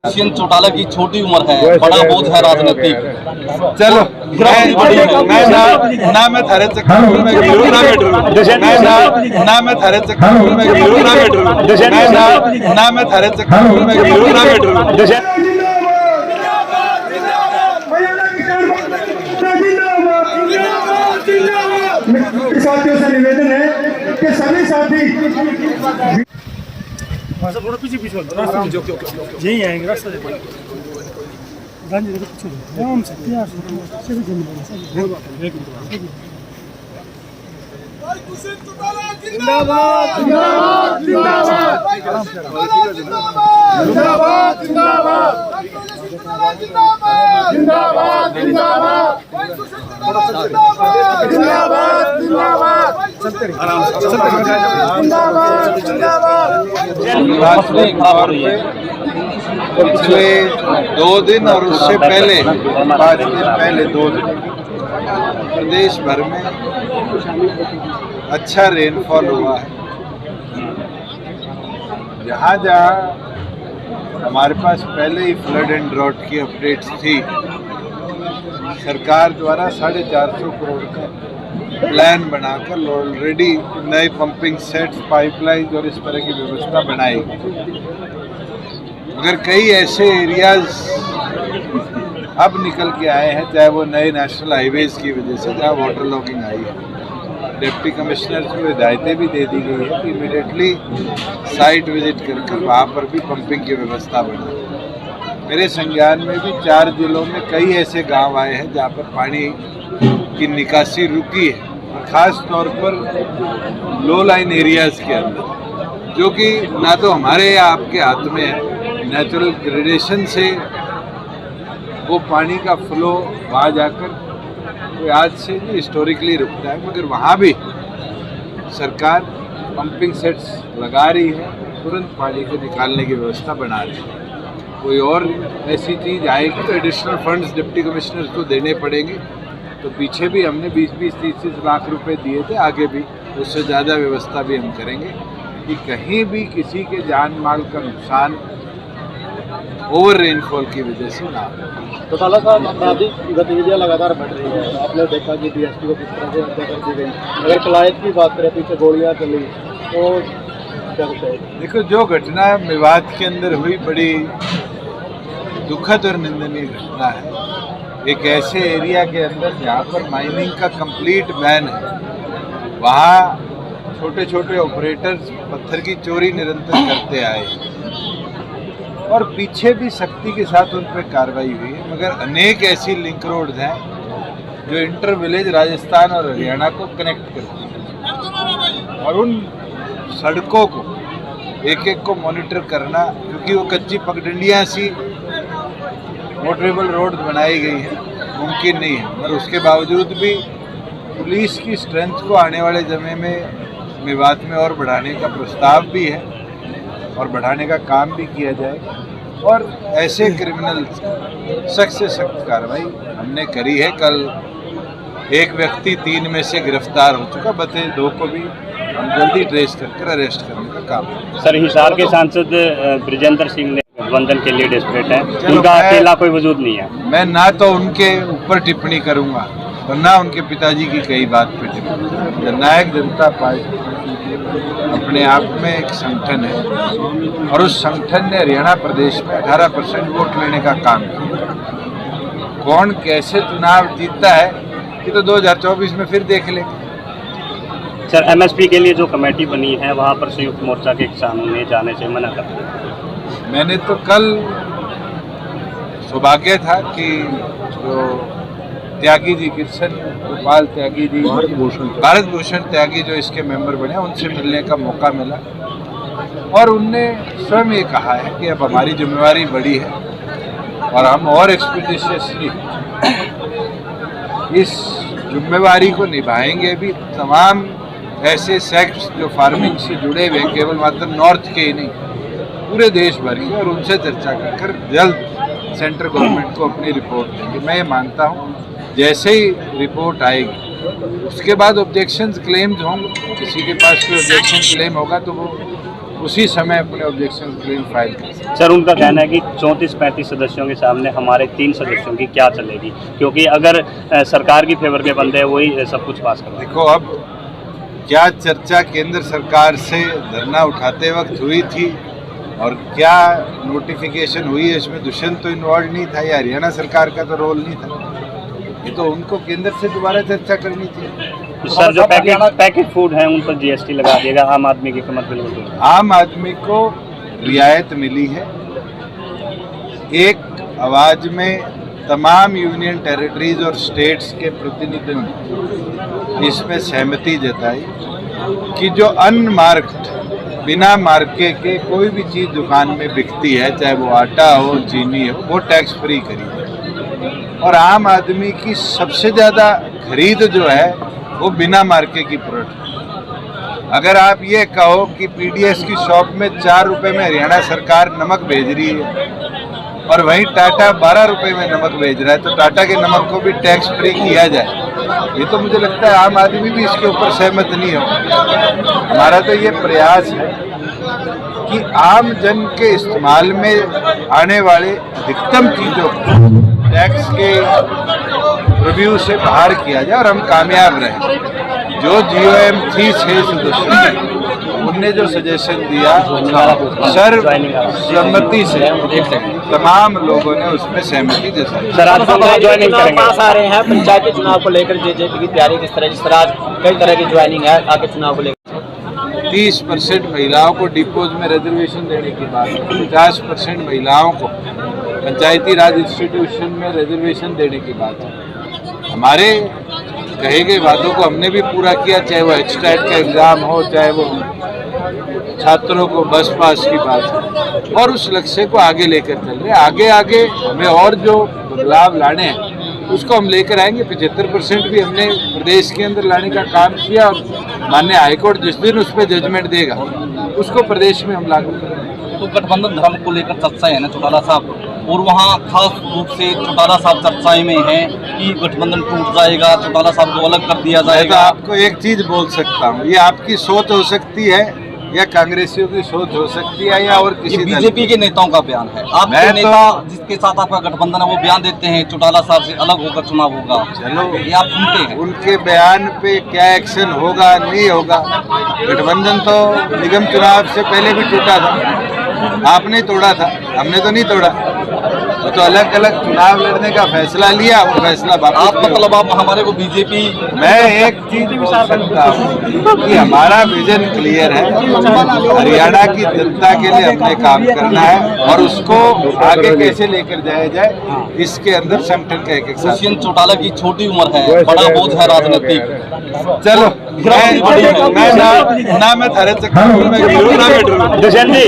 चौटाला की छोटी उम्र है, बड़ा बोझ है राजनीतिक। चलो मैं ना मैं थारे चक्कर में गिरूं ना मैं डरूं, ना मैं थारे चक्कर में गिरूं ना मैं डरूं, ना मैं थारे चक्कर में गिरूं ना मैं डरूं। साथियों से निवेदन है कि सभी साथी थोड़ा पीछे पीछे यही आएंगे रास्ता से आराम से जिंदाबाद जिंदाबाद जिंदाबाद जिंदाबाद जिंदाबाद जिंदाबाद पिछले 2 दिन और उससे पहले 5 दिन पहले 2 दिन प्रदेश भर में अच्छा रेनफॉल हुआ है। जहाँ जहाँ हमारे पास पहले ही फ्लड एंड ड्रॉट की अपडेट्स थी, सरकार द्वारा 450 करोड़ का प्लान बनाकर ऑलरेडी नए पंपिंग सेट्स, पाइपलाइन और इस तरह की व्यवस्था बनाई। मगर कई ऐसे एरियाज अब निकल के आए हैं, चाहे वो नए नेशनल हाईवेज की वजह से, जहाँ वाटर लॉगिंग आई है। डिप्टी कमिश्नर को हिदायतें भी दे दी गई है कि इमीडिएटली साइट विजिट करके वहाँ पर भी पंपिंग की व्यवस्था बना। मेरे संज्ञान में भी 4 जिलों में कई ऐसे गांव आए हैं जहाँ पर पानी की निकासी रुकी है, और ख़ास तौर पर लो लाइन एरियाज़ के अंदर, जो कि ना तो हमारे या आपके हाथ में है। नेचुरल ग्रेडेशन से वो पानी का फ्लो वहाँ जाकर कोई आज से नहीं हिस्टोरिकली रुकता है, मगर वहाँ भी सरकार पंपिंग सेट्स लगा रही है, तुरंत पानी को निकालने की व्यवस्था बना रही है। कोई और ऐसी चीज़ आएगी तो एडिशनल फंड्स डिप्टी कमिश्नर्स को देने पड़ेंगे। तो पीछे भी हमने 20-30 लाख रुपए दिए थे, आगे भी उससे ज़्यादा व्यवस्था भी हम करेंगे कि कहीं भी किसी के जान माल का नुकसान ओवर रेनफॉल की वजह से ना हो। चौटाला साहब, आपराधिक गतिविधियाँ लगातार बढ़ रही है। आपने देखा कि DSP को किस तरह से हत्या कर दी गई। अगर कलायत की बात करें, पीछे गोलियाँ चली, तो क्या कहते हैं? देखो, जो घटना मेवात के अंदर हुई बड़ी दुखद और निंदनीय घटना है। एक ऐसे एरिया के अंदर जहाँ पर माइनिंग का कंप्लीट बैन है, वहाँ छोटे छोटे ऑपरेटर्स पत्थर की चोरी निरंतर करते आए और पीछे भी सख्ती के साथ उन पर कार्रवाई हुई है। मगर अनेक ऐसी लिंक रोड्स हैं जो इंटर विलेज राजस्थान और हरियाणा को कनेक्ट करती हैं, और उन सड़कों को एक एक को मॉनिटर करना, क्योंकि वो कच्ची पगडंडियाँ सी मोटरेबल रोड बनाई गई है, मुमकिन नहीं है। मगर उसके बावजूद भी पुलिस की स्ट्रेंथ को आने वाले समय में मेवात में और बढ़ाने का प्रस्ताव भी है और बढ़ाने का काम भी किया जाएगा। और ऐसे क्रिमिनल सख्त से सख्त कार्रवाई हमने करी है। कल एक व्यक्ति 3 में से गिरफ्तार हो चुका, बचे 2 को भी हम जल्दी ट्रेस कर अरेस्ट करने का काम। सर, हिसार के सांसद ब्रिजेंद्र सिंह ने गठबंधन के लिए डेस्परेट है, उनका अकेला कोई वजूद नहीं है। मैं ना तो उनके ऊपर टिप्पणी करूंगा और ना उनके पिताजी की कई बात पे टिप्पणी। जननायक जनता पार्टी अपने आप में एक संगठन है, और उस संगठन ने हरियाणा प्रदेश में 18% वोट लेने का काम किया। कौन कैसे चुनाव जीतता है ये तो 2024 में फिर देख लेंगे। सर, MSP के लिए जो कमेटी बनी है, वहाँ पर संयुक्त मोर्चा के किसानों ने जाने से मना कर दिया। मैंने तो कल सौभाग्य था कि जो त्यागी जी, कृष्ण गोपाल त्यागी जी, भारत भूषण त्यागी जो इसके मेंबर बने, उनसे मिलने का मौका मिला, और उनने स्वयं ये कहा है कि अब हमारी जिम्मेवारी बड़ी है और हम और एक्सपीडिशियसली इस जिम्मेवारी को निभाएंगे। भी तमाम ऐसे सेक्ट्स जो फार्मिंग से जुड़े हुए हैं, केवल मात्र नॉर्थ के ही नहीं, पूरे देश भर की, और उनसे चर्चा कर जल्द सेंट्रल गवर्नमेंट को अपनी रिपोर्ट देंगे। मैं ये मानता हूँ जैसे ही रिपोर्ट आएगी उसके बाद ऑब्जेक्शंस क्लेम्स होंगे, किसी के पास कोई ऑब्जेक्शन क्लेम होगा तो वो उसी समय अपने ऑब्जेक्शन क्लेम फाइल कर सकते हैं। सर उनका कहना है कि 34-35 सदस्यों के सामने हमारे 3 सदस्यों की क्या चलेगी, क्योंकि अगर सरकार की फेवर के बंदे वही सब कुछ पास कर। देखो, अब क्या चर्चा केंद्र सरकार से धरना उठाते वक्त हुई थी और क्या नोटिफिकेशन हुई है, इसमें दुष्यंत तो इन्वॉल्व नहीं था, या हरियाणा सरकार का तो रोल नहीं था। ये तो उनको केंद्र से दोबारा चर्चा करनी थी। तो सर जो पैकेट फूड है उन पर जीएसटी लगा देगा, आम आदमी की कीमत बिल्कुल। आम आदमी को रियायत मिली है। एक आवाज में तमाम यूनियन टेरिटरीज और स्टेट्स के प्रतिनिधियों ने इसमें सहमति जताई कि जो अनमार्क्ड, बिना मार्के के कोई भी चीज़ दुकान में बिकती है, चाहे वो आटा हो, चीनी हो, वो टैक्स फ्री खरीद है। और आम आदमी की सबसे ज़्यादा खरीद जो है वो बिना मार्के की प्रोडक्ट। अगर आप ये कहो कि पीडीएस की शॉप में 4 रुपये में हरियाणा सरकार नमक भेज रही है और वहीं टाटा 12 रुपये में नमक भेज रहा है, तो टाटा के नमक को भी टैक्स फ्री किया जाए, ये तो मुझे लगता है आम आदमी भी इसके ऊपर सहमत नहीं हो। हमारा तो ये प्रयास है कि आम जन के इस्तेमाल में आने वाले अधिकतम चीज़ों को टैक्स के रिव्यू से बाहर किया जाए और हम कामयाब रहें। जो GOM थी 6 सदस्य, उनने जो सजेशन दिया सर्वसम्मति से तमाम लोगों ने उसमें सहमति जताई। सर आज ज्वाइनिंग पास आ रहे हैं पंचायती चुनाव को लेकर, जेजेपी की तैयारी किस तरह, जिस तरह आज कई तरह की ज्वाइनिंग है आगे चुनाव को लेकर। 30% महिलाओं को डिपोज में रिजर्वेशन देने की बात है, 50% महिलाओं को पंचायती राज इंस्टीट्यूशन में रिजर्वेशन देने की बात है। हमारे कहे गए वादों को हमने भी पूरा किया, चाहे वो HTET का एग्ज़ाम हो, चाहे वो छात्रों को बस पास की बात है, और उस लक्ष्य को आगे लेकर चल रहे हैं। आगे हमें और जो बदलाव लाने हैं उसको हम लेकर आएंगे। 75% भी हमने प्रदेश के अंदर लाने का काम किया और माननीय हाईकोर्ट जिस दिन उस पर जजमेंट देगा उसको प्रदेश में हम लागू करेंगे। तो गठबंधन धर्म को लेकर चर्चाएं है ना चौटाला साहब, और वहाँ खास रूप से चौटाला साहब चर्चाएं में हैं कि गठबंधन टूट जाएगा, चौटाला साहब को अलग कर दिया मैं तो जाएगा। आपको एक चीज़ बोल सकता हूँ, ये आपकी सोच हो सकती है या कांग्रेसियों की सोच हो सकती है या और किसी बीजेपी के नेताओं का बयान है। आपके नेता जिसके साथ आपका गठबंधन है वो बयान देते हैं चौटाला साहब से अलग होकर चुनाव होगा। चलो, ये आप सुनते हैं, उनके बयान पे क्या एक्शन होगा नहीं होगा। गठबंधन तो निगम चुनाव से पहले भी टूटा था, आपने तोड़ा था, हमने तो नहीं तोड़ा। तो अलग अलग चुनाव लड़ने का फैसला लिया, वो फैसला आप मतलब आप हमारे को बीजेपी। मैं एक चीज बोल सकता हूँ कि हमारा विजन क्लियर है, हरियाणा की जनता के लिए हमने काम करना है और उसको आगे कैसे लेकर जाया जाए इसके अंदर संगठन का एक साथ। दुष्यंत चौटाला की छोटी उम्र है, बड़ा बोझ है राजनीतिक। चलो मैं ना मैं थारे चक्कर में गिरूं ना बैठूं। दुष्यंत जी